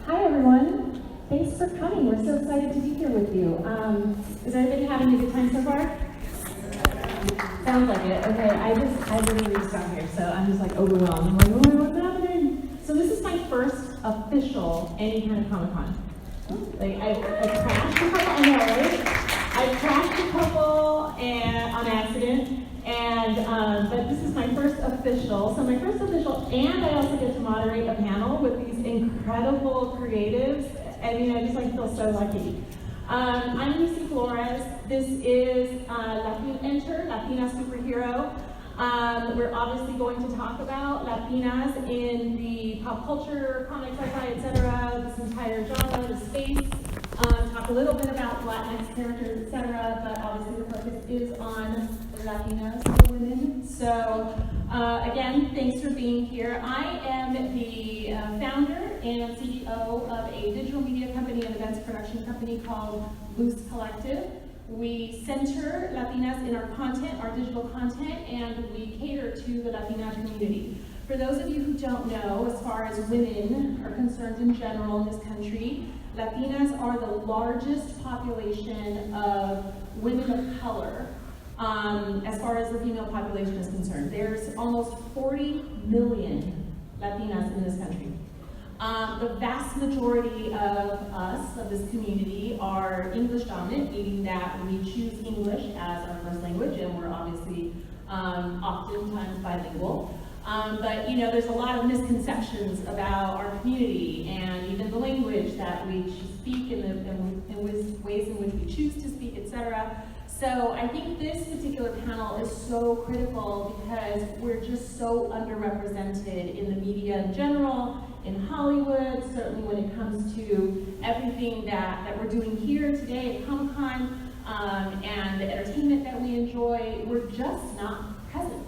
Hi everyone. Thanks for coming. We're so excited to be here with you. Is everybody having a good time so far? Sounds like it. Okay, I literally just got here, so I'm just like overwhelmed. I'm like, oh, what's happening? So this is my first official any kind of Comic-Con. Like I crashed a couple, I know, right? I crashed a couple and on accident, and but this is my first official. So my first official, and I also get to moderate a panel with these incredible creatives. I mean, I just like feel so lucky. I'm Lucy Flores. This is Latina Superhero. We're obviously going to talk about Latinas in the pop culture, comics, sci-fi, etc., this entire genre, the space. Talk a little bit about Latinx characters, etc., but obviously the focus is on Latinas, the women. So again, thanks for being here. I am the founder and CEO of a digital media company and events production company called Boost Collective. We center Latinas in our content, our digital content, and we cater to the Latina community. For those of you who don't know, as far as women are concerned in general in this country, Latinas are the largest population of women of color as far as the female population is concerned. There's almost 40 million Latinas in this country. The vast majority of us, of this community, are English dominant, meaning that we choose English as our first language, and we're obviously oftentimes bilingual. But you know, there's a lot of misconceptions about our community and even the language that we speak and ways in which we choose to speak, etc. So I think this particular panel is so critical because we're just so underrepresented in the media in general, in Hollywood, certainly when it comes to everything that we're doing here today at Comic-Con and the entertainment that we enjoy, we're just not present.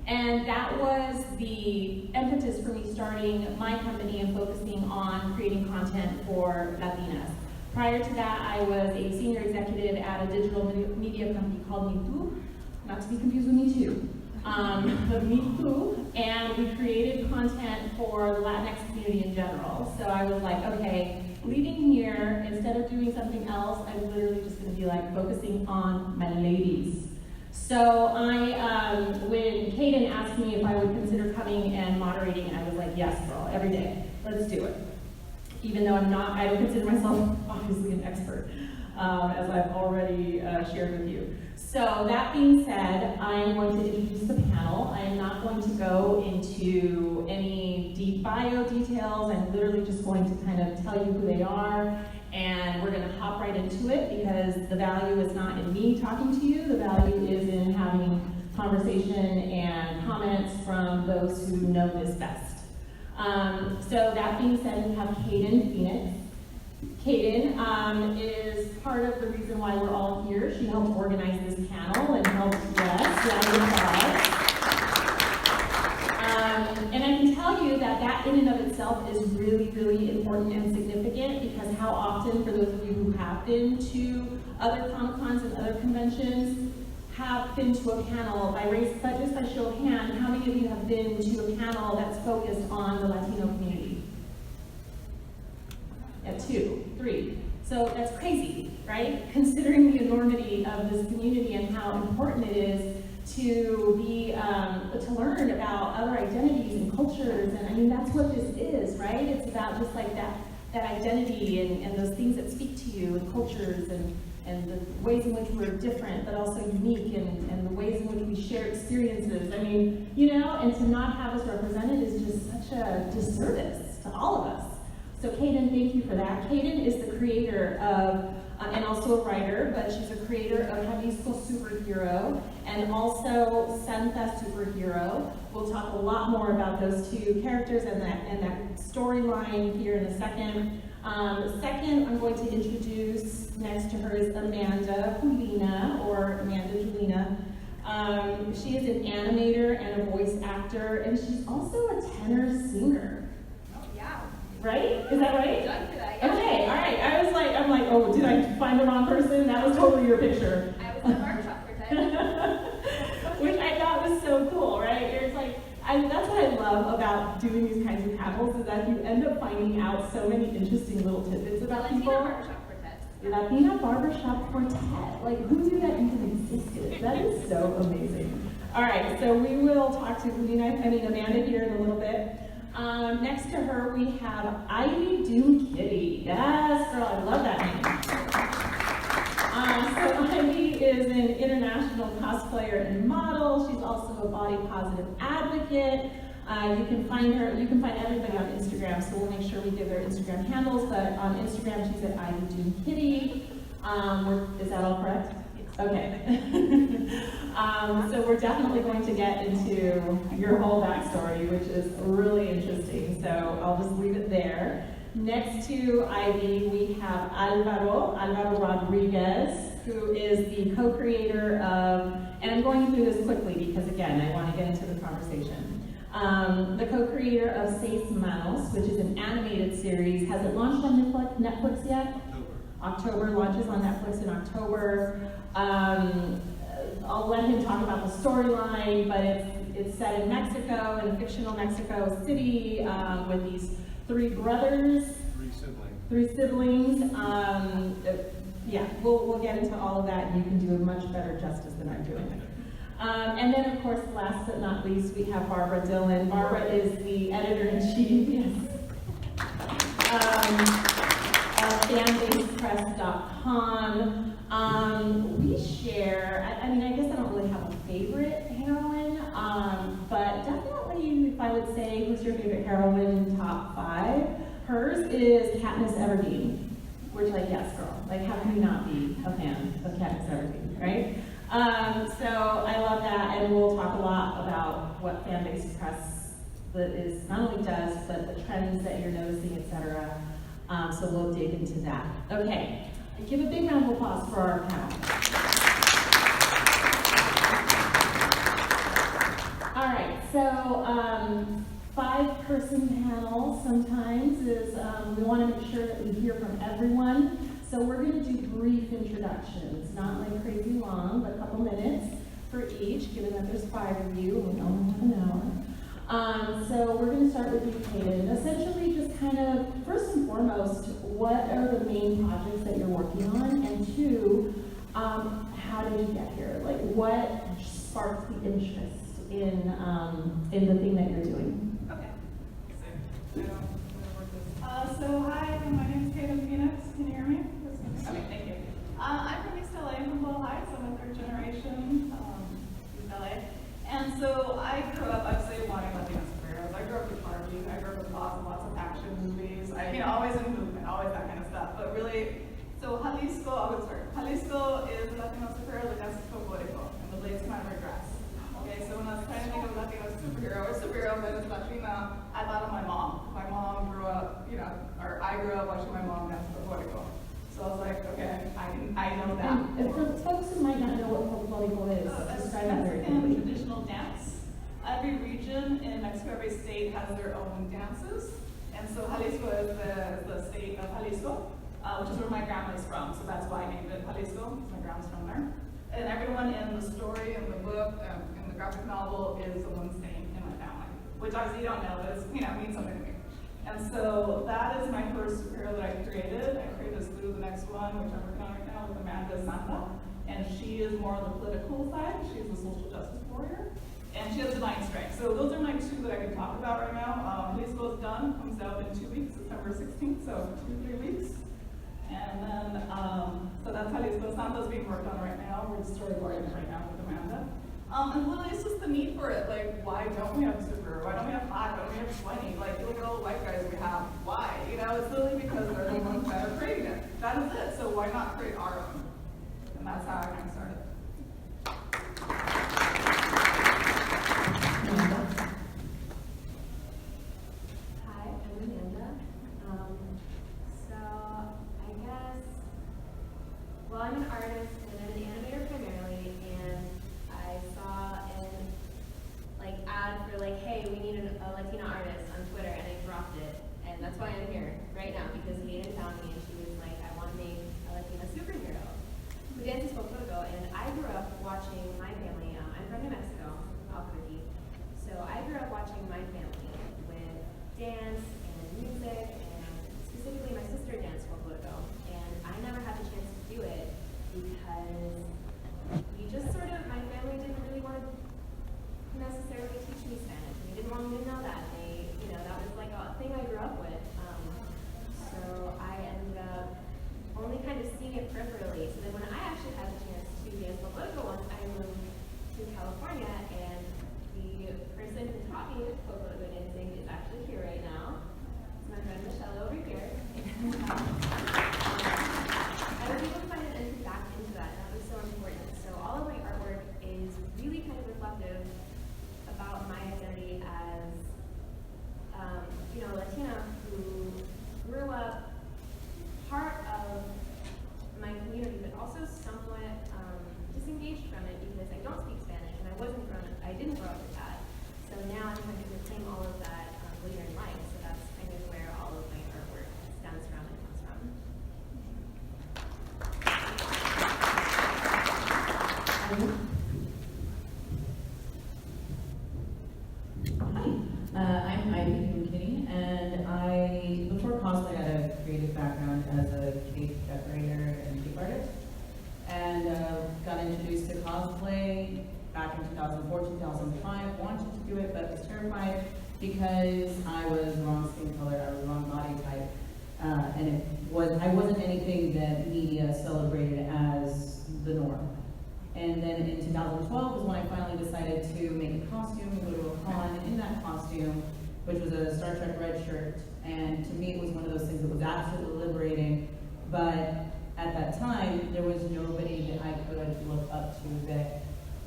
And that was the impetus for me starting my company and focusing on creating content for Latinas. Prior to that, I was a senior executive at a digital media company called Me Too, not to be confused with Me Too, but Me Too, and we created content for the Latinx community in general. So I was like, okay, leaving here, instead of doing something else, I'm literally just gonna be like focusing on my ladies. So when Kayden asked me if I would consider coming and moderating, I was like, yes, girl, every day, let's do it. Even though I don't consider myself obviously an expert, as I've already shared with you. So that being said, I am going to introduce the panel. I am not going to go into any deep bio details. I'm literally just going to kind of tell you who they are, and we're going to hop right into it because the value is not in me talking to you. The value is in having conversation and comments from those who know this best. So that being said, we have Kayden Phoenix. Kayden is part of the reason why we're all here. She helped organize this panel and helped and I can tell you that in and of itself is really, really important and significant because how often, for those of you who have been to other Comic-Cons and other conventions, have been to a panel, but just by show of hand, how many of you have been to a panel that's focused on the Latino community? Yeah, 2, 3. So that's crazy, right? Considering the enormity of this community and how important it is to learn about other identities and cultures, and I mean that's what this is, right? It's about just like that identity and those things that speak to you and cultures and the ways in which we're different but also unique and the ways in which we share experiences. I mean, you know, and to not have us represented is just such a disservice to all of us. So Kayden, thank you for that. Kayden is the creator of, and also a writer, but she's a creator of JALISCO Superhero and also Santa Superhero. We'll talk a lot more about those two characters and that storyline here in a second. Second, I'm going to introduce, next to her is Amanda Julina, or Amanda Julina. She is an animator and a voice actor, and she's also a tenor singer. Oh, yeah. Right? Is that right? Done for that, yeah. Okay, all right. I'm like, oh, did I find the wrong person? That was totally your picture. I was a bar truck for 10. Which I thought was so cool, right? It's like, That's what I love about doing these kinds of panels, is that you end up finding out so many interesting little tidbits about people. Latina Barbershop Quartet. Like, who knew that even existed? That is so amazing. All right, so we will talk to Amanda here in a little bit. Next to her, we have Ivy Doom Kitty. Yes, girl, I love that name. So Ivy is an international cosplayer and model. She's also a body positive advocate. You can find everybody on Instagram, so we'll make sure we give their Instagram handles, but on Instagram she's at Ivy Doom Kitty. Is that all correct? Okay. So we're definitely going to get into your whole backstory, which is really interesting, so I'll just leave it there. Next to Ivy, we have Alvaro Rodriguez, who is the co-creator of, and I'm going through this quickly because again, I want to get into the conversation. The co-creator of SEIS MANOS, which is an animated series. Has it launched on Netflix yet? October, launches on Netflix in October. I'll let him talk about the storyline, but it's set in Mexico, in a fictional Mexico City, with these three brothers. Three siblings. Yeah, we'll get into all of that, and you can do a much better justice than I'm doing. And then, of course, last but not least, we have Barbra Dillon. Barbra is the editor-in-chief, yes, of FanbasePress.com. We share, I mean, I guess I don't really have a favorite heroine, but definitely, if I would say, who's your favorite heroine, top 5, hers is Katniss Everdeen. We're like, yes, girl. Like, how can you not be a fan of Katniss Everdeen, right? So I love that, and we'll talk a lot about what Fanbase Press is not only does, but the trends that you're noticing, etc. So we'll dig into that. Okay, give a big round of applause for our panel. All right, so 5-person panel sometimes is, we want to make sure that we hear from everyone. So we're going to do brief introductions, not like crazy long, but a couple minutes for each, given that there's 5 of you, and we only have an hour. So we're going to start with you, Kayden. Essentially, just kind of, first and foremost, what are the main projects that you're working on? And 2, how did you get here? Like, what sparked the interest in the thing that you're doing? Okay. So hi, my name is Kayden Phoenix. Can you hear me? Okay, thank you. I'm from East LA, from Boyle Heights. I'm a 3rd generation East LA. And so I grew up, I'd say, wanting Latina superheroes. I grew up with Barbie. I grew up with lots of action movies. Always in movement, always that kind of stuff. But really, so Jalisco is a Latino superhero that has Cocorico, and the blades come out of her dress. Okay, so when I was trying to think of a Latino superhero that is Latina, I thought of my mom. My mom grew up, or I grew up watching my mom dance Cocorico. So I was like, okay, I know that. And for folks who might not know what Cocorico is, describe that very quickly. Traditional dance. Every region in Mexico, every state has their own dances. And so Jalisco is the state of Jalisco, which is where my grandma is from. So that's why I named it Jalisco, because my grandma's from there. And everyone in the story, in the book, in the graphic novel is the one name in my family, which obviously you don't know, but it's, means something to me. And so that is my first superhero that I created. I created the next one, which I'm working on right now, with Amanda Julina. And she is more on the political side. She's a social justice warrior. And she has divine strength. So those are my 2 that I can talk about right now. Jalisco is done, comes out in 2 weeks, September 16th, so 2-3 weeks. And then, so that's Jalisco Santa is being worked on right now. We're just storyboarding right now with Amanda. And really, it's just the need for it. Like, why don't we have a superhero? Why don't we have 5? Why don't we have 20? Like, look at all the white guys we have. Why? It's literally because they're the ones that are creating it. That is it. So why not create our own? And that's how I kind of started. Hi, I'm Amanda. So I guess, well, I'm an artist and I'm an animator primarily, and I saw an ad for hey, we need a Latina artist on Twitter, and I dropped it, and that's why I'm here right now, because Kayden found me and she was like, I want to make a Latina superhero who dances Cocorico, 2004, 2005, wanted to do it, but was terrified because I was wrong skin color, I was wrong body type, and I wasn't anything that media celebrated as the norm. And then in 2012 was when I finally decided to make a costume and go to a con in that costume, which was a Star Trek red shirt. And to me, it was one of those things that was absolutely liberating. But at that time, there was nobody that I could look up to that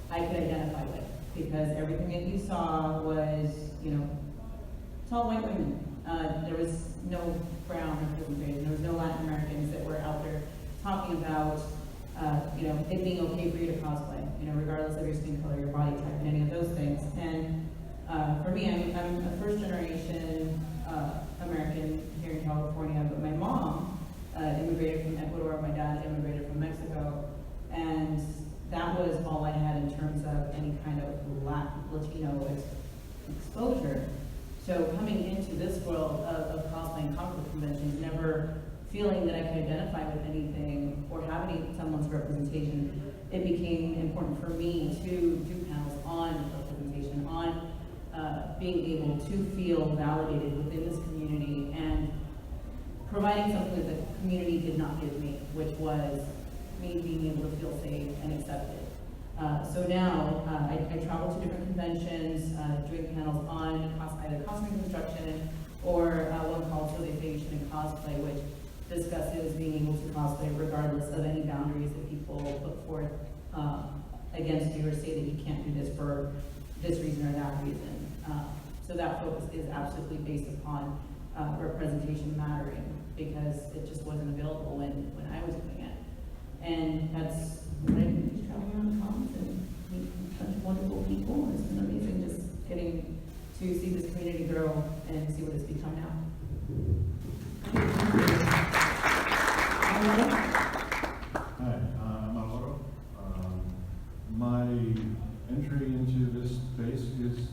I could identify with, because everything that you saw was, you know, tall white women. There was no brown representation. There was no Latin Americans that were out there talking about, you know, it being okay for you to cosplay, you know, regardless of your skin color, your body type, and any of those things. And for me, I'm a first generation American here in California, but my mom immigrated from Ecuador, my dad immigrated from Mexico, and that was all I had in terms of any kind of Latino exposure. So coming into this world of cosplay and comic book conventions, never feeling that I could identify with anything or have someone's representation, it became important for me to do panels on representation, on being able to feel validated within this community and providing something that the community did not give me, which was me being able to feel safe and accepted. So now I travel to different conventions, doing panels on either costume construction or one called Socialization and Cosplay, which discusses being able to cosplay regardless of any boundaries that people put forth against you or say that you can't do this for this reason or that reason. So that focus is absolutely based upon representation mattering, because it just wasn't available when I was doing it. And that's what I do, just traveling around the cons and meeting such wonderful people. It's been amazing just getting to see this community grow and see what it's become now. Hi, I'm Alvaro. My entry into this space is,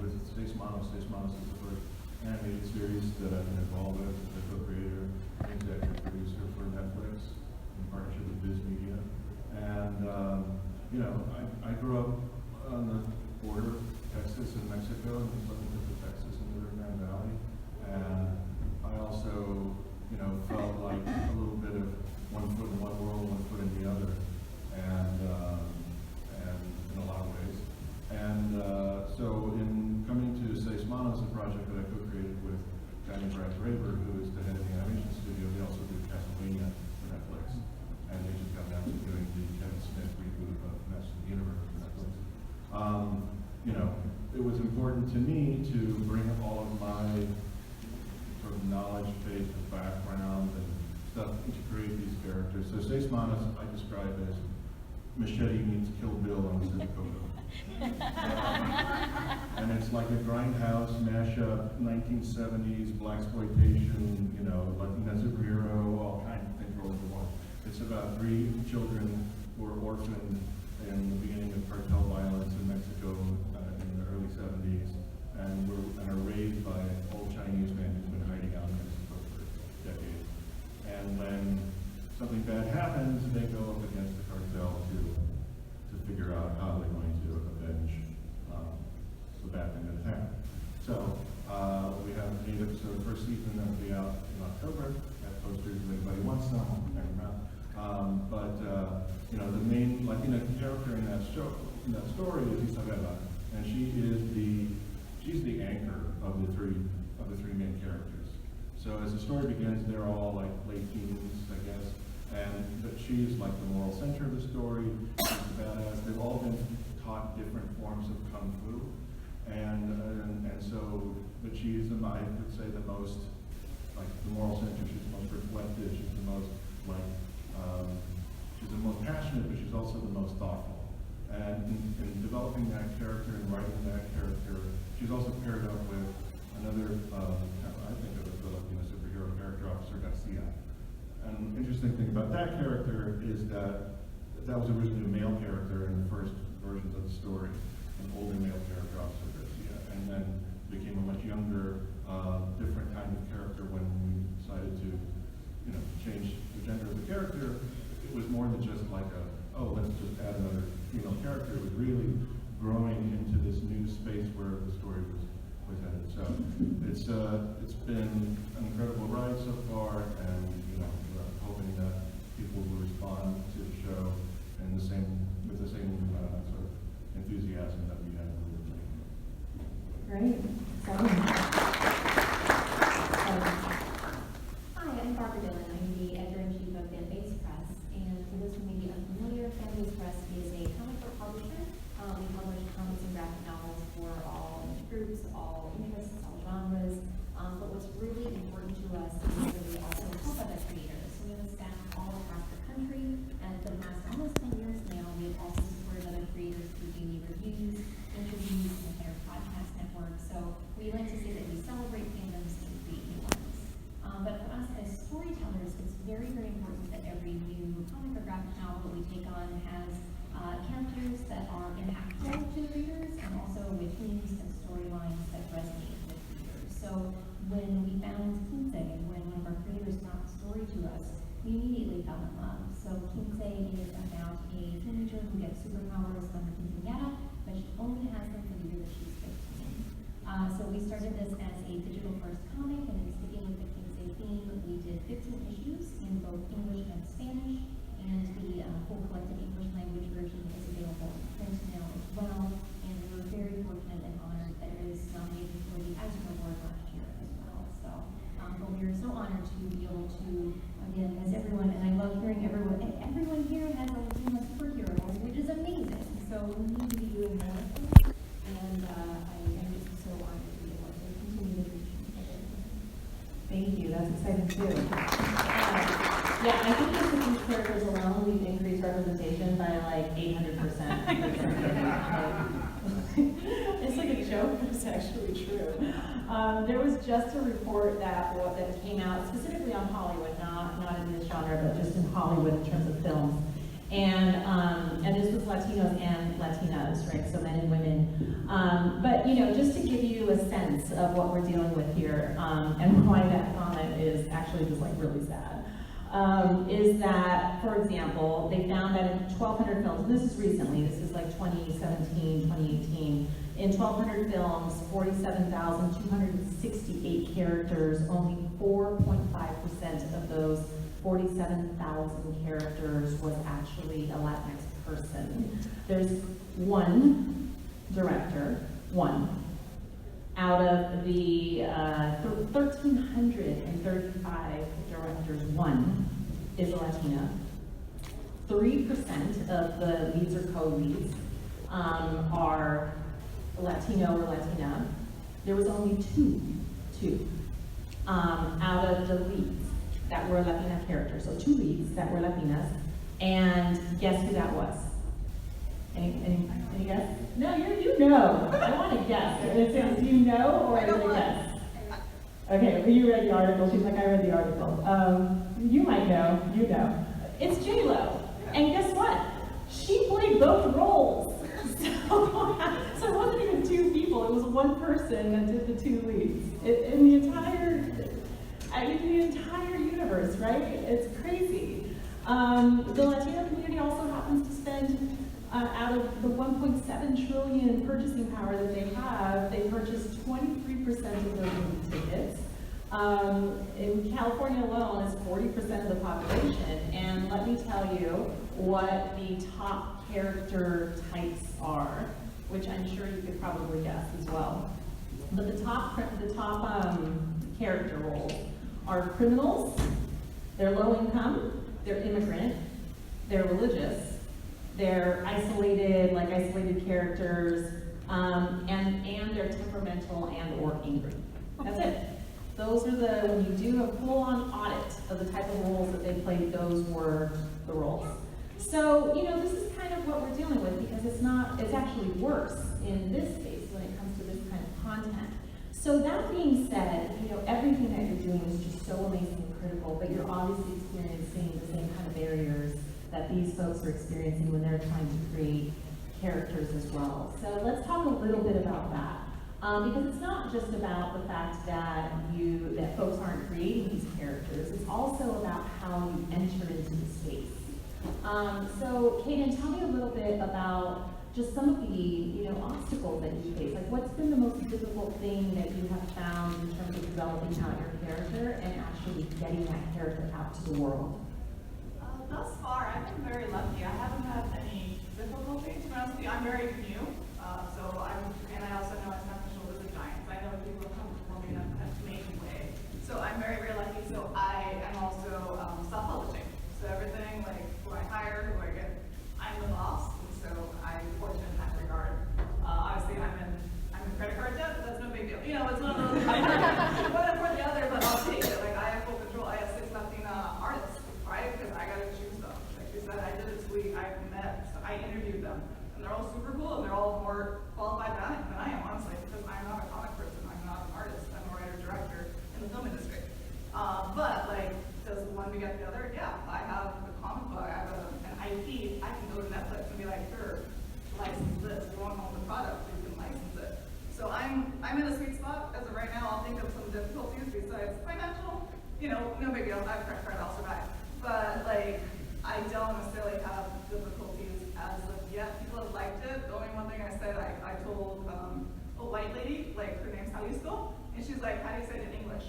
with SEIS MANOS. SEIS MANOS is the first animated series that I've been involved with, the co-creator, executive producer for Netflix, in partnership with Viz Media. And, I grew up on the border of Texas and Mexico, in the southern tip of Texas in the Rio Grande Valley. And I also, felt like a little bit of one foot in one world, one foot in the other, and in a lot of ways. And so in coming to SEIS MANOS, a project that I co-created with Barbra Dillon, who is the head of the animation studio, they also do Castlevania for Netflix. And they just got down to doing the Kevin Smith reboot of Masters of the Universe for Netflix. It was important to me to bring all of my sort of knowledge base and background and stuff to create these characters. So SEIS MANOS I describe as Machete meets Kill Bill on Civicoco. And it's like a grindhouse mashup, 1970s blaxploitation, Latina superhero, all kinds of things rolled into one. It's about 3 children who were orphaned in the beginning of cartel violence in Mexico in the early 70s, and are raised by an old Chinese man who's been hiding out in Mexico for decades. And when something bad happens, they go up against the cartel to figure out how they're going to avenge the bad thing that happened. So we have 8 episodes, the first season that will be out in October. Got posters if anybody wants them. The main Latina character in that story is Isabella, and she's the anchor of the three main characters. So as the story begins, they're all like late teens, I guess, but she's like the moral center of the story. She's a badass. They've all been taught different forms of kung fu, but she's I would say the most like the moral center. She's the most reflective. She's the most she's the most passionate, but she's also the most thoughtful. And in developing that character and writing that character, she's also paired up with another, I think of as the Latina superhero character, Officer Garcia. And the interesting thing about that character is that was originally a male character in the first versions of the story, an older male character, Officer Garcia, and then became a much younger, different kind of character when we decided to, change the gender of the character. It was more than just like let's just add another female character. It was really growing space where the story was headed. So it's been an incredible ride so far, and we're hoping that people will respond to the show in with the same sort of enthusiasm that we had when we were making it. Great. Hi, I'm Barbra Dillon. I'm the editor-in-chief of Fanbase Press, and for those who may be unfamiliar, Fanbase Press is a comic book publisher. We publish comics and graphic novels for all age groups, all interests, all genres. But what's really important to us is that we also help other creators. So we have a staff all across the country, and for the last almost 10 years now, we have also supported other creators through daily reviews, interviews, and their podcast network. So we like to say that we celebrate fandoms and create new ones. But for us as storytellers, it's very, very important that every new comic or graphic novel that we take on has characters that are impactful to the readers, and also with themes and storylines that resonate with readers. So when we found QUINCE, and when one of our creators brought the story to us, we immediately fell in love. So QUINCE is about a teenager who gets superpowers on her quinceañera, but she only has them for the year that she's 15. So we started this as a digital-first comic, and in sticking with the QUINCE theme, we did 15 issues in both English and Spanish, and the whole collected English language version is available in print now as well. And we're very fortunate and honored that it was nominated for the Eisner Award last year as well. So, but we are so honored to be able to, again, as everyone, and I love hearing everyone here has a Latina superhero, which is amazing. So we need to be doing more of this, and I am just so honored to be able to continue to reach people. Thank you. That's exciting too. Yeah, I think just with these characters alone, we've increased representation by like 800%. It's like a joke, but it's actually true. There was just a report that came out specifically on Hollywood, not in this genre, but just in Hollywood in terms of films. And this was Latinos and Latinas, right? So men and women. But just to give you a sense of what we're dealing with here, and why that comment is actually just like really sad. Is that, for example, they found that in 1,200 films, and this is recently, this is like 2017, 2018, in 1,200 films, 47,268 characters, only 4.5% of those 47,000 characters was actually a Latinx person. There's one director, one, out of the 1,335 directors, one is a Latina. 3% of the leads or co-leads are Latino or Latina. There was only two out of the leads that were Latina characters. So 2 leads that were Latinas. And guess who that was? Any guess? No, you know. I want to guess. Do you know or are you going to guess? Okay, well, you read the article. She's like, I read the article. You might know. You know. It's J-Lo. And guess what? She played both roles. So it wasn't even 2 people. It was 1 person that did the 2 leads. In the entire universe, right? It's crazy. The Latino community also happens to spend, out of the 1.7 trillion purchasing power that they have, they purchase 23% of those movie tickets. In California alone, it's 40% of the population. And let me tell you what the top character types are, which I'm sure you could probably guess as well. But the top character roles are criminals, they're low income, they're immigrant, they're religious, they're isolated characters, and they're temperamental and or angry. That's it. Those are when you do a full-on audit of the type of roles that they played, those were the roles. So, this is kind of what we're dealing with, because it's actually worse in this space when it comes to this kind of content. So that being said, everything that you're doing is just so amazing and critical, but you're obviously experiencing the same kind of barriers that these folks are experiencing when they're trying to create characters as well. So let's talk a little bit about that. Because it's not just about the fact that folks aren't creating these characters, it's also about how you enter into the space. So Kayden, tell me a little bit about just some of the, obstacles that you face. Like, what's been the most difficult thing that you have found in terms of developing out your character and actually getting that character out to the world? Thus far, I've been very lucky. I haven't had any difficulties. To be honest with you, I'm very new, and I also know it's not the shoulders of giants. I know people come before me and have made way. So I'm very, very lucky. So I am also self-publishing. So everything, like who I hire, who I get, I'm the boss. And so I'm fortunate in that regard. Obviously, I'm in credit card debt, but that's no big deal. It's one of those. One for the other, but I'll take it. Like I have full control. I have 6 Latina artists, right? Because I gotta choose them. Like you said, I did it this week. I interviewed them, and they're all super cool, and they're all more qualified than I am, honestly, because I'm not a comic person. I'm not an artist. I'm a writer director in the film industry. But like, does one beget the other? Yeah. I have a comic book. I have an IP. I can go to Netflix and be like, sure, license this. You want to own the product, you can license it. So I'm in a sweet spot as of right now. I'll think of some difficulties besides financial. No big deal. I have credit card. I'll survive. But like, I don't necessarily have difficulties as of yet. People have liked it. The only one thing I said, I told a white lady, like her name's Jalisco, and she's like, how do you say it in English?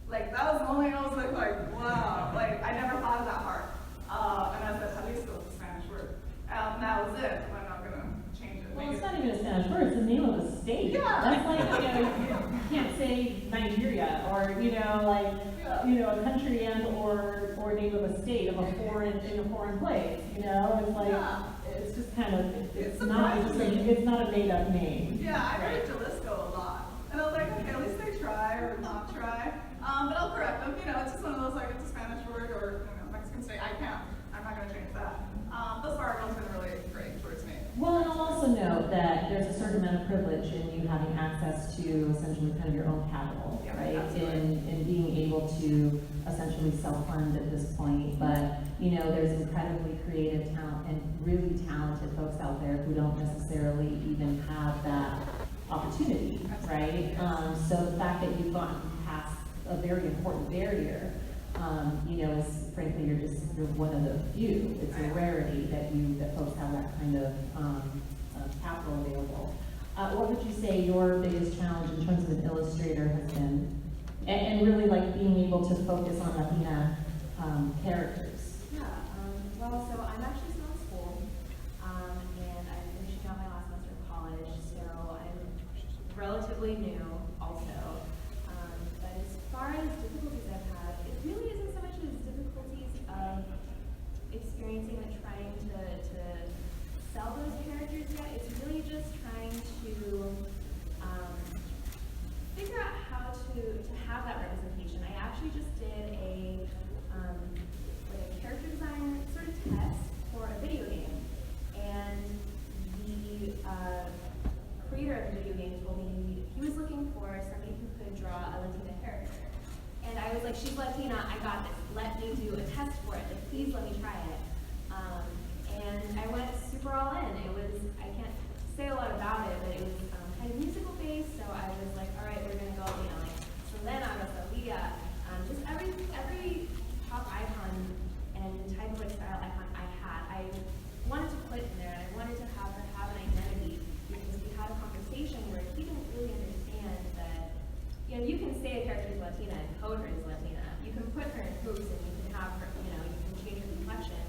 Like that was the only thing I was like, wow. Like I never thought of that part. And I said, Jalisco is a Spanish word. And that was it. I'm not gonna change it. Well, it's not even a Spanish word, it's the name of a state. Yeah. That's like, you can't say Nigeria or, a country and or name of a state of a foreign place. It's like, it's just kind of, it's not a made up name. Yeah, I heard Jalisco a lot. And I was like, okay, at least they try or not try. But I'll correct them. It's just one of those, like, it's a Spanish word or Mexican state. I'm not gonna change that. Thus far, everyone's been really great towards me. Well, and I'll also note that there's a certain amount of privilege in you having access to essentially kind of your own capital, Yeah, right? absolutely. In being able to essentially self-fund at this point. But, there's incredibly creative talent and really talented folks out there who don't necessarily even have that opportunity, right? So the fact that you've gotten past a very important barrier, is frankly, you're one of the few. It's a rarity that folks have that kind of capital available. What would you say your biggest challenge in terms of an illustrator has been, and really like being able to focus on Latina characters? Well, so I'm actually still in school, and I'm finishing out my last semester of college, so I'm relatively new also. But as far as difficulties I've had, it really isn't so much as difficulties of experiencing and trying to sell those characters yet. It's really just trying to figure out how to have that representation. I actually just did a character design sort of test for a video game, and the creator of the video game told me he was looking for somebody who could draw a Latina character. And I was like, she's Latina, I got this. Let me do a test for it. Like, please let me try it. And I went super all in. I can't say a lot about it, but it was kind of musical based, so I was like, all right, we're gonna go, Selena, Rosalia, just every pop icon and type of style icon I had, I wanted to put in there, and I wanted to have her have an identity, because we had a conversation where he didn't really understand that, you can say a character is Latina and code her as Latina. You can put her in hoops and you can have her, you can change her complexion.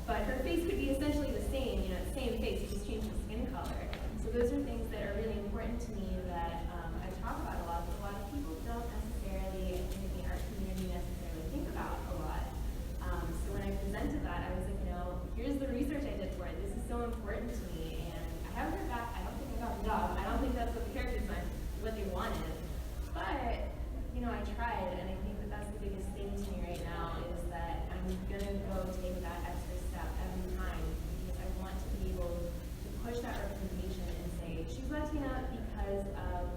But her face could be essentially the same, the same face, you just change the skin color. So those are things that are really important to me that I talk about a lot, but a lot of people don't necessarily, in the art community, necessarily think about a lot. So when I presented that, I was like, here's the research I did for it. This is so important to me, and I haven't heard back. I don't think I got the job. I don't think that's what the character design, what they wanted. But, I tried, and I think that that's the biggest thing to me right now, is that I'm gonna go take that extra step every time, because I want to be able to push that representation and say, she's Latina because of,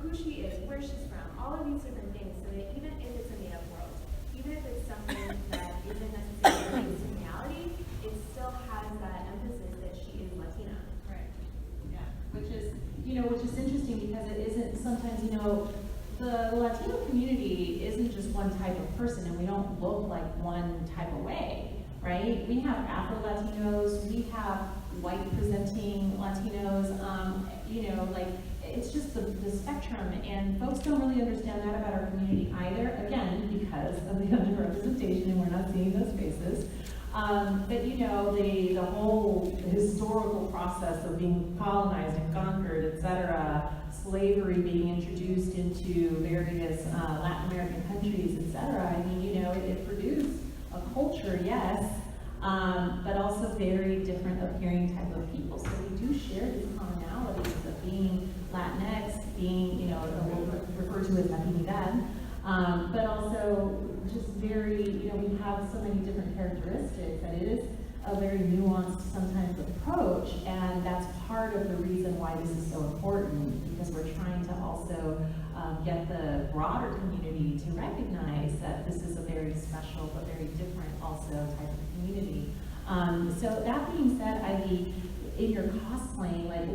who she is, where she's from, all of these different things, so that even if it's a made-up world, even if it's something that isn't necessarily based in reality, it still has that emphasis that she is Latina. Right. Yeah. Which is interesting, because it isn't sometimes, the Latino community isn't just one type of person, and we don't look like one type of way. right? We have Afro-Latinos, we have white-presenting Latinos, you know, like, it's just the spectrum, and folks don't really understand that about our community either, again, because of the underrepresentation, and we're not seeing those faces. But you know, the whole historical process of being colonized and conquered, etc., slavery being introduced into various Latin American countries, etc., I mean, you know, it produced a culture, yes, but also very different appearing type of people. So we do share these commonalities of being Latinx, being, you know, what we refer to as Latinidad, but also just very, you know, we have so many different characteristics that it is a very nuanced sometimes approach, and that's part of the reason why this is so important, because we're trying to also get the broader community to recognize that this is a very special but very different also type of community. So that being said, Ivy, in your cosplaying, like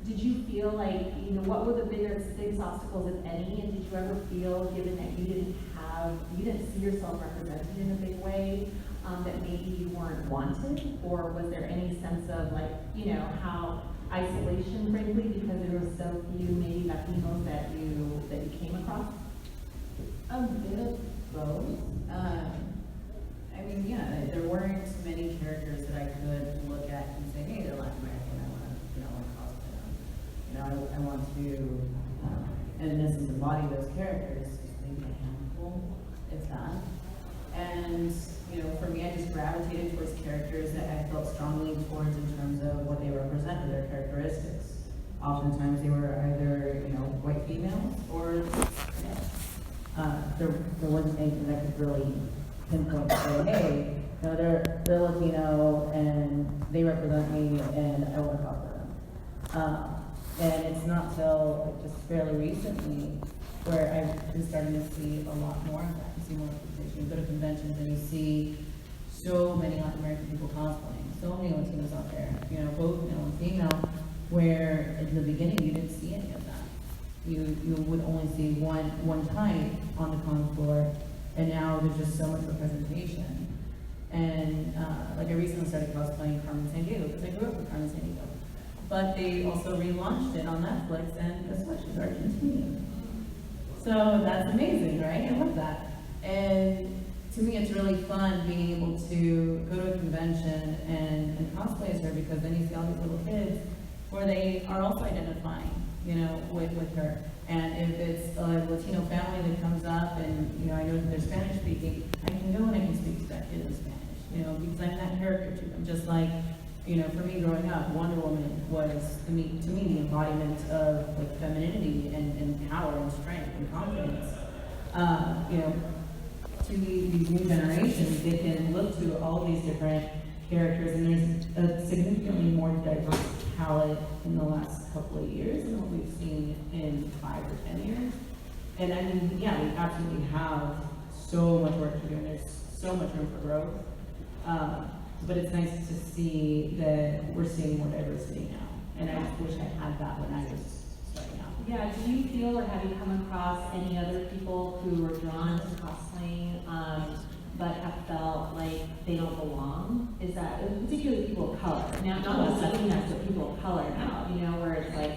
did you feel like, you know, what were the biggest obstacles, if any, and did you ever feel, given that you didn't see yourself represented in a big way, that maybe you weren't wanted, or was there any sense of, like, you know, how isolation, frankly, because there were so few maybe Latinos that you came across? A bit of both. I mean, yeah, there weren't many characters that I could look at and say, hey, they're Latin American, I want to cosplay them. You know, I want to, in essence, embody those characters, maybe a handful, if that. And, you know, for me, I just gravitated towards characters that I felt strongly towards in terms of what they represented, their characteristics. Oftentimes they were either, you know, white females or there wasn't anything that could really pinpoint to say, hey, you know, they're Latino and they represent me and I want to talk to them. And it's not till just fairly recently where I've been starting to see a lot more of that. You see more representation. You go to conventions and you see so many Latin American people cosplaying, so many Latinos out there, you know, both male and female, where in the beginning you didn't see any of that. You would only see one type on the con floor, and now there's just so much representation. And like I recently started cosplaying Carmen Sandiego because I grew up with Carmen Sandiego. But they also relaunched it on Netflix, and guess what? She's Argentinian. So that's amazing, right? I love that. And to me, it's really fun being able to go to a convention and cosplay as her, because then you see all these little kids where they are also identifying, you know, with her. And if it's a Latino family that comes up and, you know, I know that they're Spanish speaking, I can go and I can speak to that kid in Spanish, you know, because I'm that character to them. Just like, you know, for me growing up, Wonder Woman was, to me the embodiment of, like, femininity and power and strength and confidence. You know, to these new generations, they can look to all of these different characters, and there's a significantly more diverse palette in the last couple of years than what we've seen in 5 or 10 years. And I mean, yeah, we absolutely have so much work to do, and there's so much room for growth. But it's nice to see that we're seeing more diversity now. And I just wish I had that when I was starting out. Yeah, do you feel, or have you come across any other people who were drawn to cosplaying, but have felt like they don't belong? Is that, particularly people of color, now, not just Latinas, but people of color now, you know, where it's like,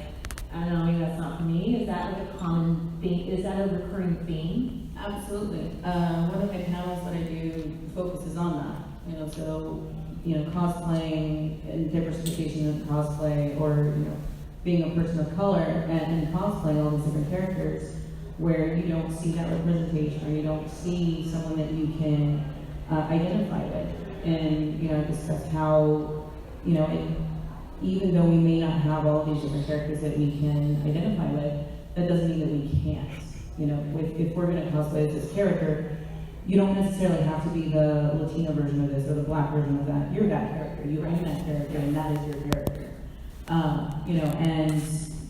I don't know, maybe that's not for me. Is that like a common thing? Is that a recurring theme? Absolutely. One of my panels that I do focuses on that. You know, so, you know, cosplaying and diversification of cosplay, or, you know, being a person of color and cosplaying all these different characters, where you don't see that representation, or you don't see someone that you can identify with. And, you know, discuss how, you know, even though we may not have all these different characters that we can identify with, that doesn't mean that we can't. You know, if we're going to cosplay as this character, you don't necessarily have to be the Latino version of this or the Black version of that. You're that character. You own that character, and that is your character. You know, and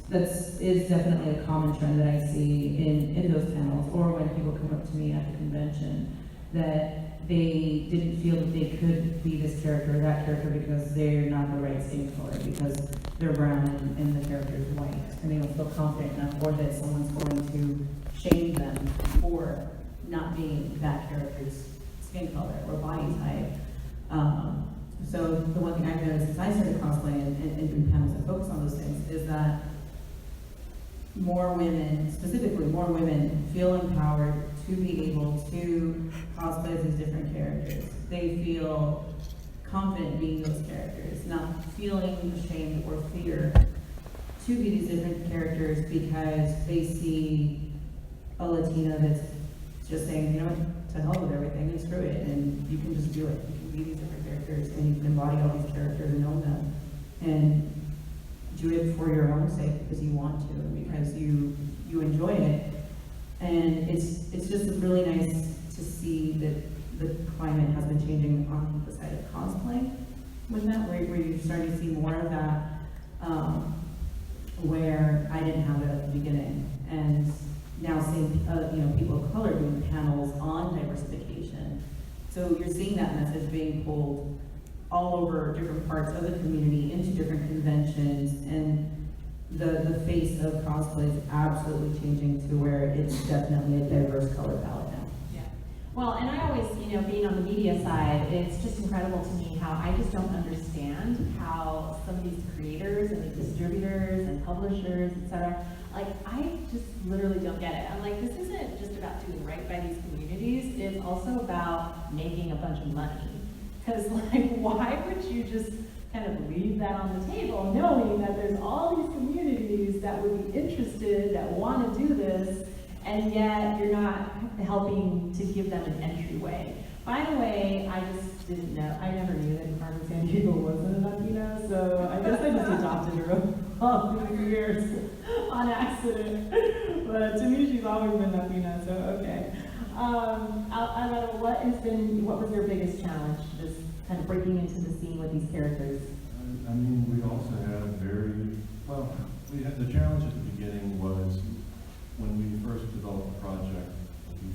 that's is definitely a common trend that I see in those panels, or when people come up to me at the convention, that they didn't feel that they could be this character or that character because they're not the right skin color, because they're brown and the character is white, and they don't feel confident enough, or that someone's going to shame them for not being that character's skin color or body type. So the one thing I've noticed since I started cosplaying and doing panels that focus on those things is that more women, specifically more women, feel empowered to be able to cosplay as these different characters. They feel confident being those characters, not feeling ashamed or fear to be these different characters because they see a Latina that's just saying, you know what, to hell with everything and screw it, and you can just do it. You can be these different characters and you can embody all these characters and own them. And do it for your own sake because you want to, because you enjoy it. And it's just really nice to see that the climate has been changing on the side of cosplay with that, where you're starting to see more of that, where I didn't have it at the beginning. And now seeing people of color doing panels on diversification. So you're seeing that message being pulled all over different parts of the community into different conventions, and the face of cosplay is absolutely changing to where it's definitely a diverse color palette now. Yeah. Well, and I always, being on the media side, it's just incredible to me how I just don't understand how some of these creators and the distributors and publishers, etc., like, I just literally don't get it. I'm like, this isn't just about doing right by these communities, it's also about making a bunch of money. Because, like, why would you just kind of leave that on the table, knowing that there's all these communities that would be interested, that want to do this, and yet you're not helping to give them an entryway. By the way, I just didn't know, I never knew that Carmen Sandiego wasn't a Latina, so I guess I just adopted her all these years on accident. But to me, she's always been Latina, so okay. Alvaro, what was your biggest challenge, just kind of breaking into the scene with these characters? I mean, we also had the challenge at the beginning was when we first developed the project, I think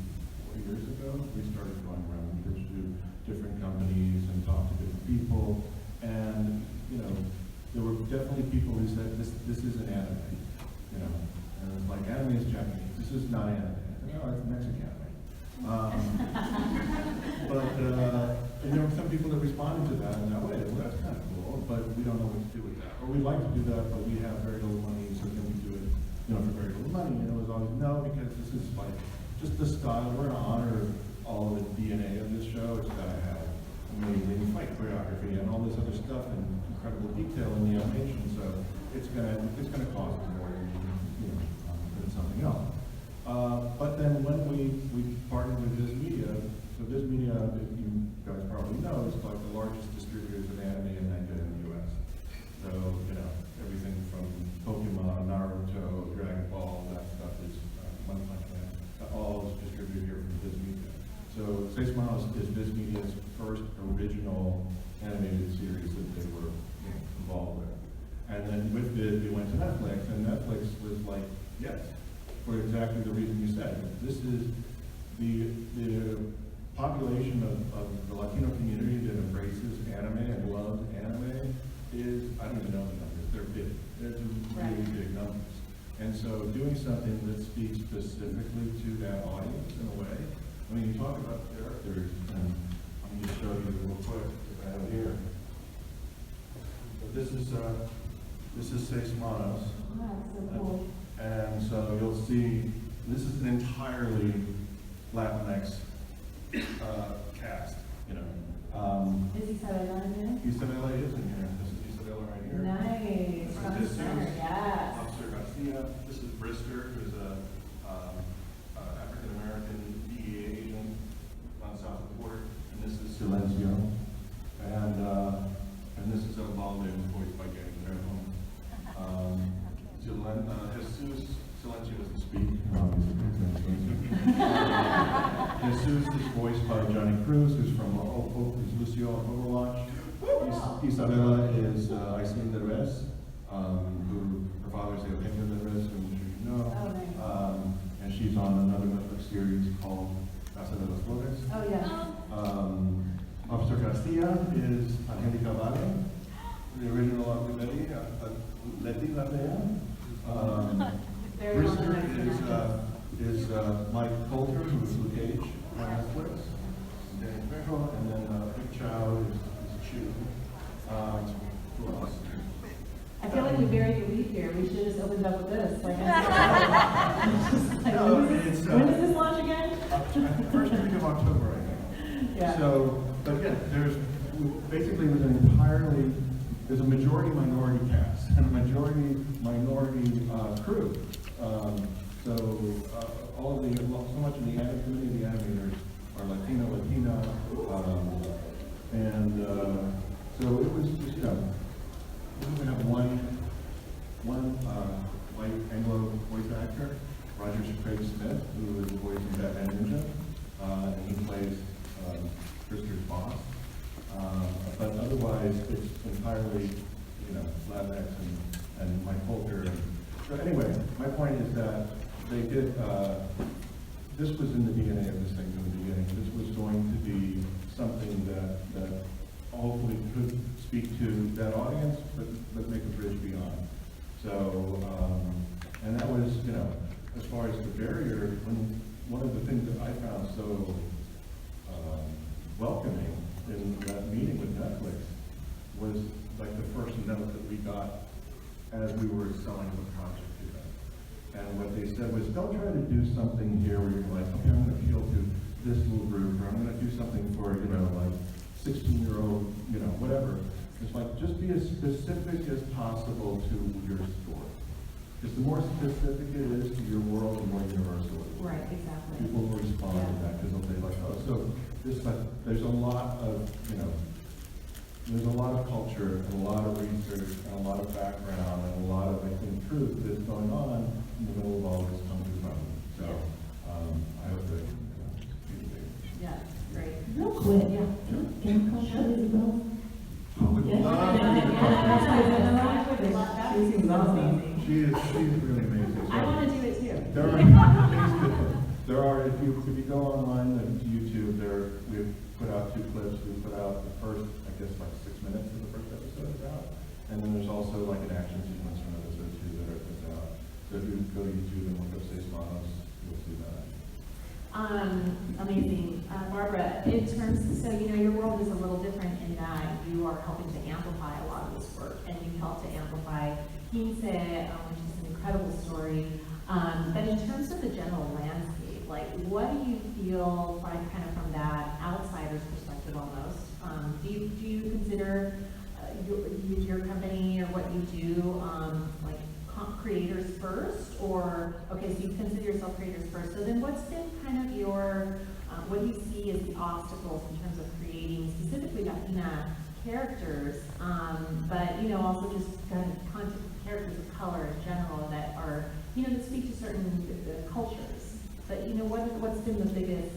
4 years ago, we started going around and pitched to different companies and talked to different people, and, there were definitely people who said, this isn't anime, and it's like, anime is Japanese, this is not anime. No, it's Mexican anime. And there were some people that responded to that in that way. Well, that's kind of cool, but we don't know what to do with that. Or we'd like to do that, but we have very little money, so can we do it, for very little money? And it was always, no, because this is like, just the style. We're going to honor all of the DNA of this show. It's got to have amazing fight choreography and all this other stuff and incredible detail in the animation. So it's gonna cost more than something else. But then when we partnered with Viz Media, so Viz Media, you guys probably know, is like the largest distributors of anime and manga in the U.S. So, everything from Pokemon, Naruto, Dragon Ball, that stuff is One Punch Man, all is distributed here from Viz Media. So SEIS MANOS is Viz Media's first original animated series that they were involved with. And then with Viz, we went to Netflix, and Netflix was like, yes, for exactly the reason you said. This is the population of the Latino community that embraces anime and loves anime is, I don't even know the numbers, they're big. They're really big numbers. And so doing something that speaks specifically to that audience in a way, I mean, you talk about characters, and I'm going to show you real quick if I have it here. But this is SEIS MANOS. Wow, so cool. And so you'll see, this is an entirely Latinx cast, Is Isabella in there? Isabella is in here. This is Isabella right here. Nice. Right, Front this center, is yes. Officer Garcia. This is Brister, who's a African-American DEA agent on the south of the border. And this is Silencio. And this is Ubalde, who's voiced by Kayden Phoenix. Jesus Silencio doesn't speak. Jesus is voiced by Johnny Cruz, who's from who's Lucio on Overwatch. Isabella is Aislinn Derbez, who her father's Eugenio Derbez, who I'm sure you know. Oh, nice. And she's on another Netflix series called Casa de los Flores. Oh, yeah. Officer Garcia is Angelica Valle, the original Letty Lavea. Brister is Mike Coulter, who's Luke Cage on Netflix. Danny Trejo, and then Big Chow is Chew. Who else? I feel like we buried the lead here. We should have just opened up with this. Like, No, it's, when does this launch again? First week of October, I think. Yeah. So, but again, there's a majority minority cast and a majority minority crew. So much of the anime community, the animators are Latina, and so it was just, you know, we have one white Anglo voice actor, Roger Craig Smith, who is voicing Batman Ninja, and he plays Krister's boss. But otherwise, it's entirely, you know, Latinx and Mike Coulter. So anyway, my point is that they did, this was in the DNA of this thing from the beginning. This was going to be something that hopefully could speak to that audience, but make a bridge beyond. So, and that was, you know, as far as the barrier, one of the things that I found so welcoming in that meeting with Netflix was like the first note that we got as we were selling the project to them. And what they said was, don't try to do something here where you're like, okay, I'm going to appeal to this little group, or I'm going to do something for, you know, like 16-year-old, you know, whatever. It's like, just be as specific as possible to your story. Because the more specific it is to your world, the more universal it is. Right, exactly. People will respond to that because they'll be like, oh, so this, there's a lot of, you know, there's a lot of culture and a lot of research and a lot of background and a lot of, I think, truth that's going on in the middle of all this country problem. So, I hope that, you know, Yeah, great. Real quick, yeah. Can you call Shirley Bell? She's really amazing. I want to do it too. There are, if you go online and to YouTube, we've put out 2 clips. We put out the first, I guess, like 6 minutes of the first episode is out. And then there's also like an action sequence from episode 2 that's out. So if you go to YouTube and look up SEIS MANOS, you'll see that. Amazing. Barbara, in terms, so you know, your world is a little different in that you are helping to amplify a lot of this work, and you help to amplify QUINCE, which is an incredible story. But in terms of the general landscape, like, what do you feel, like, kind of from that outsider's perspective almost? Do you consider your company or what you do, like, creators first, or, okay, so you consider yourself creators first, so then what's been kind of your, what do you see as the obstacles in terms of creating specifically Latina characters, but, you know, also just kind of characters of color in general that are, you know, that speak to certain cultures, but, you know, what's been the biggest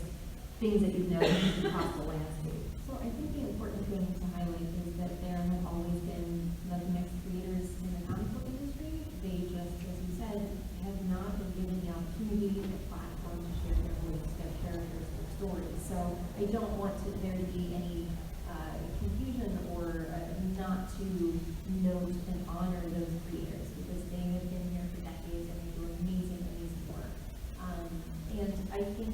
things that you've noticed across the landscape? So I think the important thing to highlight is that there have always been Latinx creators in the comic book industry. They just, as you said, have not been given the opportunity, the platform to share their voice, their characters, their stories. So I don't want there to be any confusion or not to note and honor those creators, because they have been here for decades and they do amazing, amazing work. And I think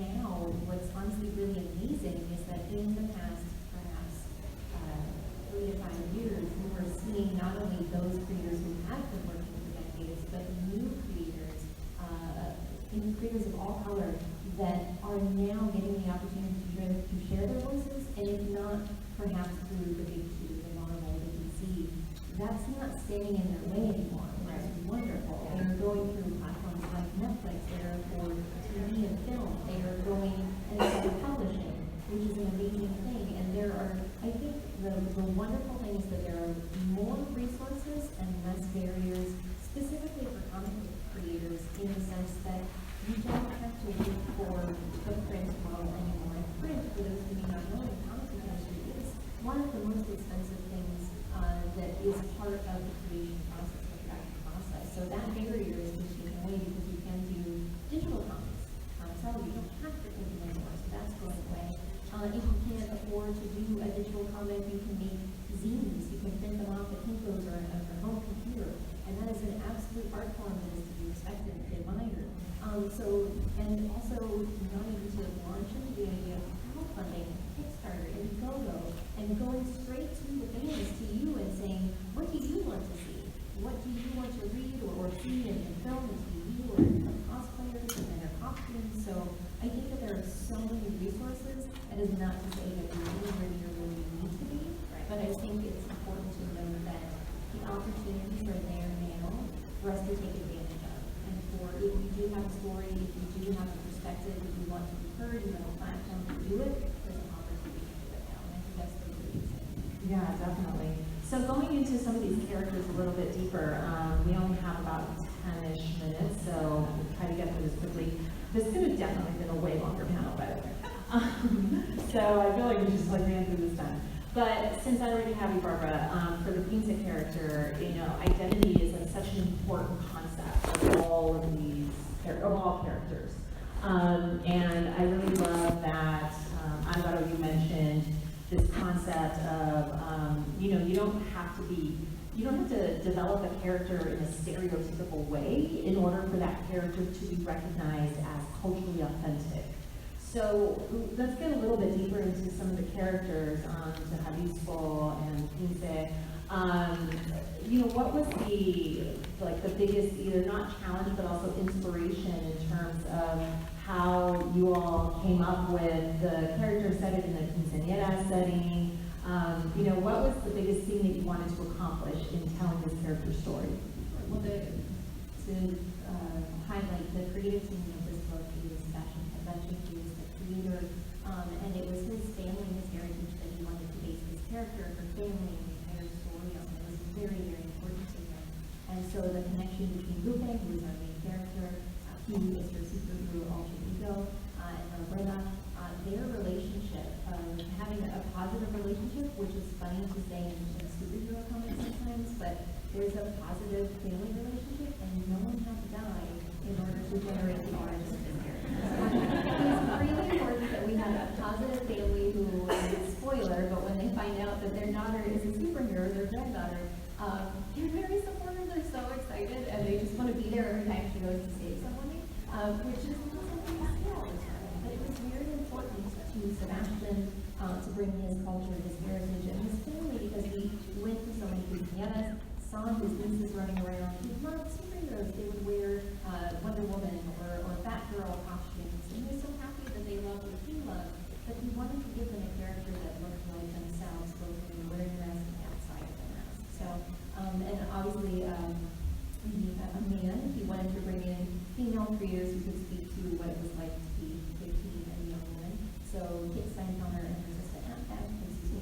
now what's honestly really amazing is that in the past, perhaps 3 to 5 years, we were seeing not only those creators who have been working for decades, but new creators, creators of all color that are now getting the opportunity to share their voices, and if not, perhaps through the big 2, the Marvel, the DC, that's not standing in their way anymore, which is wonderful. They are going through platforms like Netflix, they are for TV and film, they are going and self-publishing, which is an amazing thing. And there are, I think the wonderful thing is that there are more resources and less barriers, specifically for comic book creators, in the sense that you don't have to wait for the print model anymore. Print, for those who may not know, the comic book industry is one of the most expensive things that is part of the creation process, the production process. So that barrier is being taken away because you can do digital comics. So you don't have to print them anymore, so that's going away. If you can't afford to do a digital comic, you can make zines. You can print them off at Kinko's or a home computer, and that is an absolute art form that is to be respected and admired. And also not even to launch into the idea of crowdfunding. So I think that there are so many resources. That is not to say that you're really where you really need to be, but I think it's important to know that the opportunities are there now for us to take advantage of. And for if you do have a story, if you do have a perspective, if you want to be heard, you have a platform to do it, there's an opportunity to do it now. And I think that's really exciting. Yeah, definitely. So going into some of these characters a little bit deeper, we only have about 10-ish minutes, so we'll try to get through this quickly. This could have definitely been a way longer panel, by the way. So I feel like we just ran through this time. But since I already have you, Barbara, for the QUINCE character, identity is like such an important concept of all of these, of all characters. And I really love that, Alvaro, you mentioned this concept of, you don't have to develop a character in a stereotypical way in order for that character to be recognized as culturally authentic. So let's get a little bit deeper into some of the characters, to Jalisco and QUINCE. What was the biggest, either not challenge, but also inspiration in terms of how you all came up with the character setting in the quinceañera setting? What was the biggest thing that you wanted to accomplish in telling this character story? Well, to highlight the creative team of this book is Sebastian Kavecik, who is the creator, and it was his family, his heritage that he wanted to base his character, her family, and the entire story on. It was very, very important to him. And so the connection between Lupe, who is our main character, he is her superhero alter ego, and Barbra, their relationship, having a positive relationship, which is funny to say in superhero comics sometimes, but there's a positive family relationship, and no one had to die in order to generate the origin of this character. It's really important that we have a positive family who, spoiler, but when they find out that their daughter is a superhero, their granddaughter, they're very supportive, they're so excited, and they just want to be there every time she goes to save somebody, which is not something you see all the time. But it was very important to Sebastian to bring his culture, his heritage, and his family, because he went to so many quinceañeras, saw his nieces running around. He loved superheroes. They would wear Wonder Woman or Batgirl costumes, and he was so happy that they loved what he loved, but he wanted to give them a character that looked like themselves, both when they were wearing the mask and outside of the mask. So, and obviously, a man, he wanted to bring in female creators who could speak to what it was like to be 15 and a young woman. So Kit Steinkammer and her sister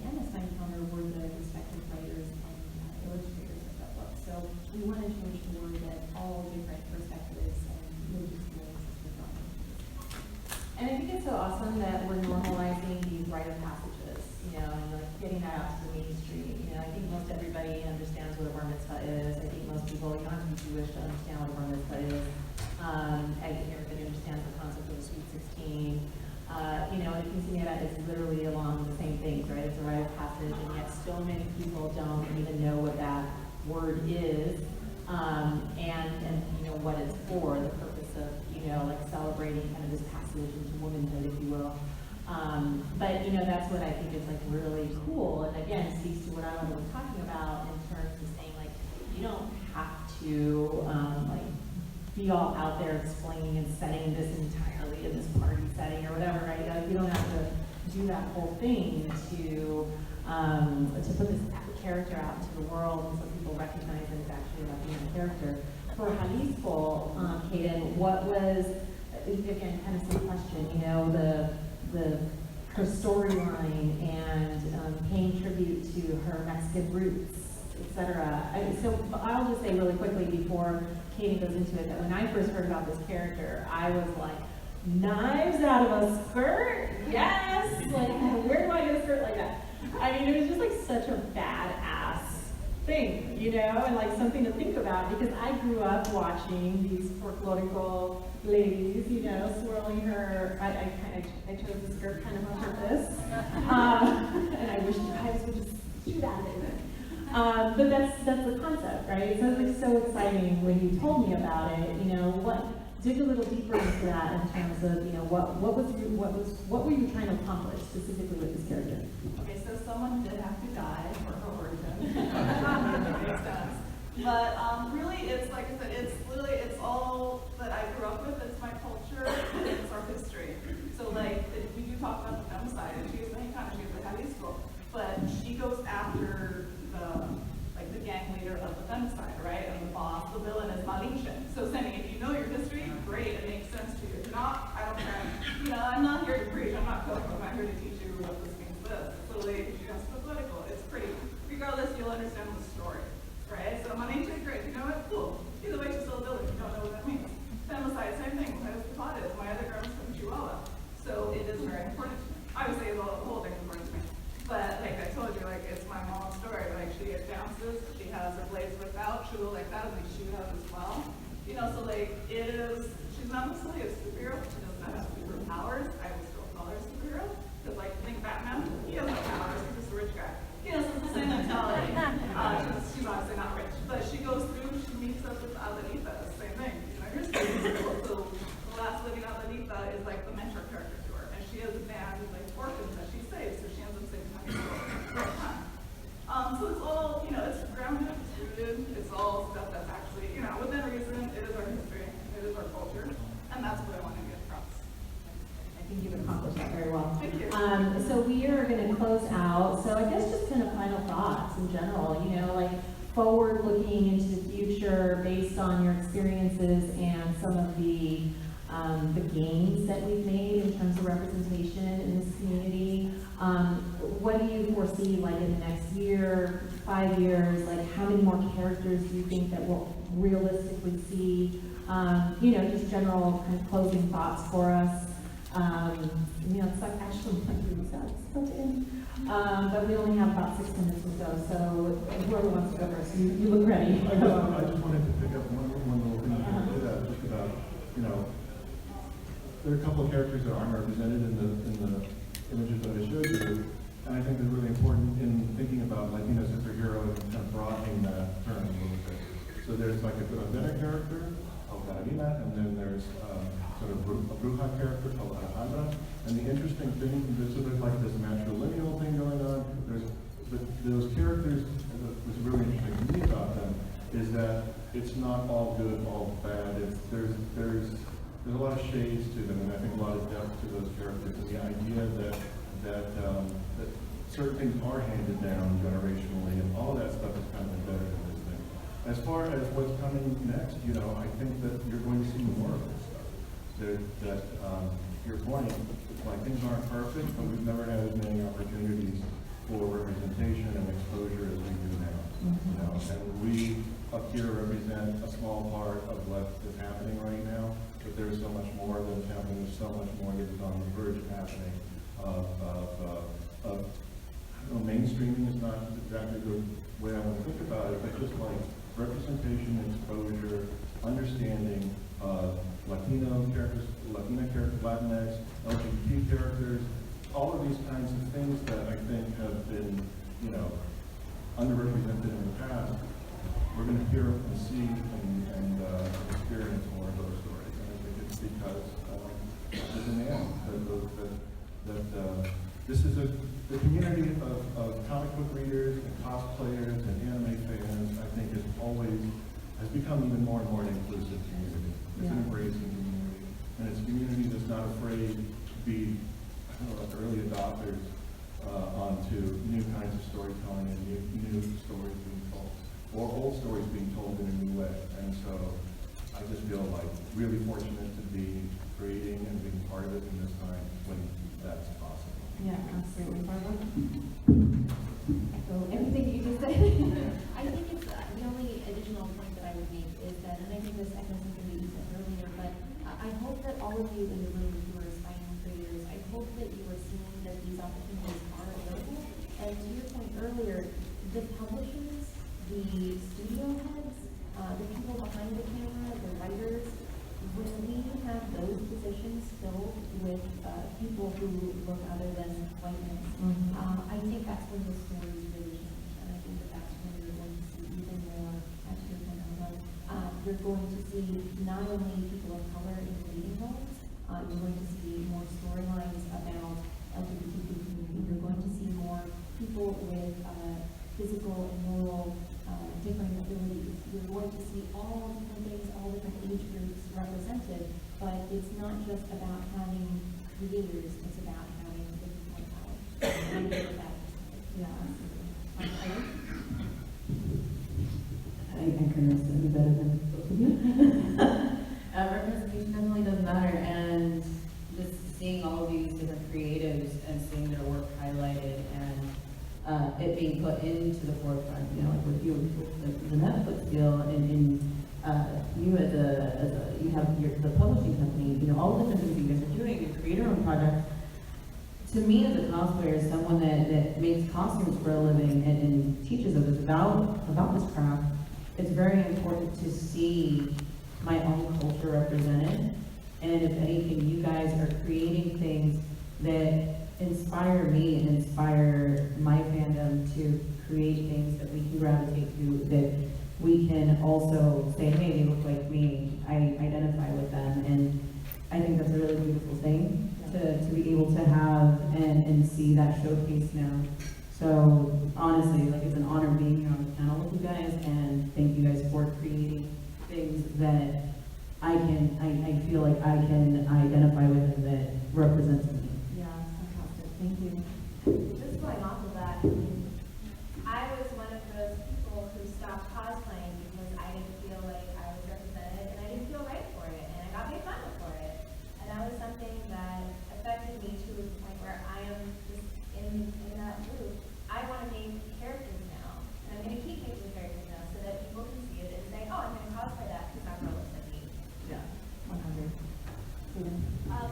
Anna Steinkammer were the respective writers and illustrators of that book. So we wanted to ensure that all different perspectives and lived experiences were brought into this. And I think it's so awesome that we're normalizing these rite of passages, and like getting that out to the mainstream. I think most everybody understands what a bar mitzvah is. I think most people, you don't have to be Jewish to understand what a bar mitzvah is. I think everybody understands the concept of a sweet 16. The quinceañera is literally along the same things, right? It's a rite of passage, and yet so many people don't even know what that word is, and what it's for, the purpose of, like celebrating kind of this passage into womanhood, if you will. But that's what I think is like really cool, and again, speaks to what I was talking about in terms of saying, like, you don't have to be all out there explaining and setting this entirely in this party setting or whatever, right? You don't have to do that whole thing to put this character out into the world and so people recognize that it's actually about being a character. For Jalisco, Kayden, what was, again, kind of same question, her storyline and paying tribute to her Mexican roots, etc. So I'll just say really quickly before Kayden goes into it that when I first heard about this character, I was like, knives out of a skirt? Yes! Like, where do I get a skirt like that? I mean, it was just like such a badass thing, and like something to think about, because I grew up watching these folklorical ladies, swirling her. I chose the skirt kind of on purpose, and I wish you guys would just do that. But that's the concept, right? So it's like so exciting when you told me about it. Dig a little deeper into that in terms of what were you trying to accomplish specifically with this character? Okay, so someone did have to die for her origin. Makes sense. But really, it's like I said, it's all that I grew up with. It's my culture. It's our history. I'm not here to preach, I'm not coaching, I'm not here to teach you what this means this. So like, you know, it's political, it's pretty. Regardless, you'll understand the story, right? So money to great, you know what, cool. Either way, she's still a villain, you don't know what that means. Femicide, same thing, I was spotted, my other girl was from Chihuahua. So it is very important to me. Obviously, the whole thing's important to me. But like I told you, like it's my mom's story. Like she dances, she has her blades whipped out, she will like that, and they shoot out as well. You know, so like it is, she's not necessarily a superhero, she does not have superpowers. I would still call her a superhero. Because like think Batman, he has no powers, he's just a rich guy. You know, so it's the same mentality. She's obviously not rich. But she goes through, she meets up with Adelita, same thing. You know, here's so the last living Adelita is like the mentor character to her. And she has a band of like orphans that she saves, so she ends up saving so it's all, you know, it's grounded, it's rooted, it's all stuff that's actually, you know, within reason, it is our history, it is our culture, and that's what I want to get across. I think you've accomplished that very well. Thank you. So we are going to close out. So I guess just kind of final thoughts in general, you know, like forward looking into the future based on your experiences and some of the gains that we've made in terms of representation in this community. What do you foresee like in the next year, 5 years, like how many more characters do you think that we'll realistically see? You know, just general kind of closing thoughts for us. You know, it's like actually like really sad stuff in. But we only have about 6 minutes or so, so whoever wants to go first, you look ready. I just wanted to pick up one little thing you did that, just about, you know, there are a couple of characters that aren't represented in the images that I showed you, and I think they're really important in thinking about Latino superhero and kind of broadening that term a little bit. So there's like a veteran character, Alvaro, and then there's sort of a bruja character called Alejandra. And the interesting thing, there's sort of like this matrilineal thing going on. Those characters, what's really interesting to me about them is that it's not all good, all bad. There's a lot of shades to them, and I think a lot of depth to those characters. And the idea that certain things are handed down generationally, and all that stuff is kind of embedded in this thing. As far as what's coming next, you know, I think that you're going to see more of this stuff. Your point, like things aren't perfect, but we've never had as many opportunities for representation and exposure as we do now. You know, and we up here represent a small part of what is happening right now, but there's so much more that's happening. There's so much more that is on the verge of happening. I don't know, mainstreaming is not exactly the way I want to think about it, but just like representation, exposure, understanding Latino characters, Latina characters, Latinx, LGBT characters, all of these kinds of things that I think have been, you know, underrepresented in the past. We're going to hear and see and experience more of those stories. And I think it's because there's a demand that this is the community of comic book readers and cosplayers and anime fans, I think has become even more and more an inclusive community. It's an embracing community. And it's a community that's not afraid to be, early adopters onto new kinds of storytelling and new stories being told, or old stories being told in a new way. And so I just feel like really fortunate to be creating and being part of it in this time when that's possible. Yeah, absolutely. Barbara? So everything you just said. I think it's the only additional point that I would make is that, and I think this echoes something that you said earlier, but I hope that all of you in the room who are aspiring creators, I hope that you are seeing that these opportunities are available. And to your point earlier, the publishers, the studio heads, the people behind the camera, the writers, when we have those positions filled with people who look other than whiteness, I think that's when the stories really change. And I think that's when you're going to see even more, as your point you're going to see not only people of color in leading roles, you're going to see more storylines about LGBTQ community. You're going to see more people with physical and moral different abilities. You're going to see all different things, all different age groups represented, but it's not just about having creators, it's about having the people in power. And I think that, I couldn't say any better than both of you. Representation definitely does matter, and just seeing seeing all of these different creatives and seeing their work highlighted and it being put into the forefront, you know, like with you, the Netflix deal, and you as you have the publishing company, you know, all the different things you guys are doing, you create your own projects. To me, as a cosplayer, as someone that makes costumes for a living and teaches others about this craft, it's very important to see my own culture represented. And if anything, you guys are creating things that inspire me and inspire my fandom to create things that we can gravitate to, that we can also say, hey, they look like me, I identify with them. And I think that's a really beautiful thing to be able to have and see that showcase now. So honestly, like, it's an honor being here on the panel with you guys, and thank you guys for creating things that I feel like I can identify with and that represents me. Yeah, fantastic, thank you. Just going off of that, I was one of those people who stopped cosplaying because I didn't feel like I was represented and I didn't feel right for it, and I got made fun of for it. And that was something that affected me to the point where I am just in that loop. I want to make characters now, and I'm going to keep making characters now so that people can see it and say, oh, I'm going to cosplay that because that girl looks like me. Yeah. 100.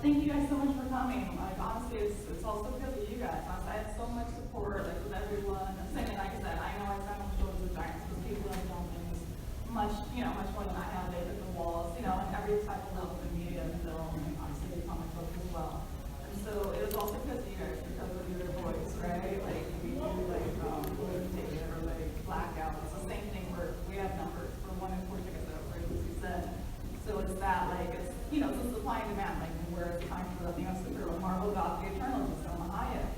Thank you guys so much for coming. Like, honestly, it's also because of you guys. I had so much support, like, with everyone. And same thing, like I said, I know I stand on the shoulders of giants because people have done things much more than I have. They've hit the walls, you know, in every type of level in media and film, and obviously comic books as well. And so it was also because of you guys, because of your voice, right? Like, we do, like, Golden Ticket or, like, Blackout. It's the same thing where we have numbers for 1 in 4 tickets that were previously said. So it's that, like, it's, you know, it's a supply and demand, like, where it's time for Latina superhero. Marvel got the Eternals with Selma Hayek.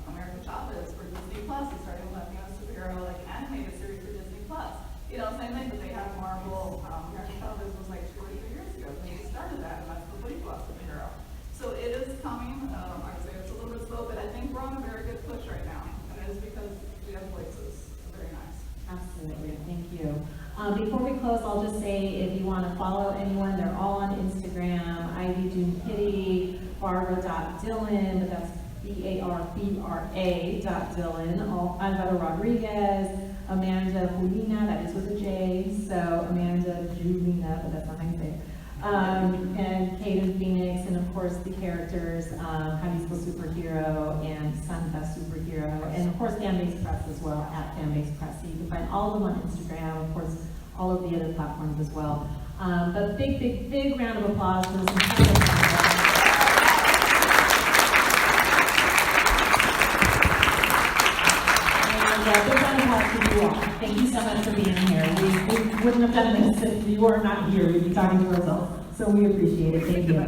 America Chavez for Disney Plus is starting with Latina superhero, like, animated series for Disney Plus. You know, same thing, but they had Marvel. America Chavez was like 2 or 3 years ago. They started that, and that's the Blue Plus superhero. So it is coming. I would say it's a little bit slow, but I think we're on a very good push right now, and it is because we have voices. So very nice. Absolutely, thank you. Before we close, I'll just say, if you want to follow anyone, they're all on Instagram. Ivy June Kitty, Barbra.Dillon, but that's BARBRA.Dillon, Alvaro Rodriguez, Amanda Julina, that is with a J, so Amanda Julina, but that's not how you say it. And Kayden Phoenix, and of course the characters, JALISCO Superhero and Santa Superhero, and of course Fanbase Press as well, at Fanbase Press. So you can find all of them on Instagram, of course, all of the other platforms as well. But big round of applause for this incredible panel. And big round of applause for you all. Thank you so much for being here. We wouldn't have done this if you were not here. We'd be talking to ourselves. So we appreciate it. Thank you.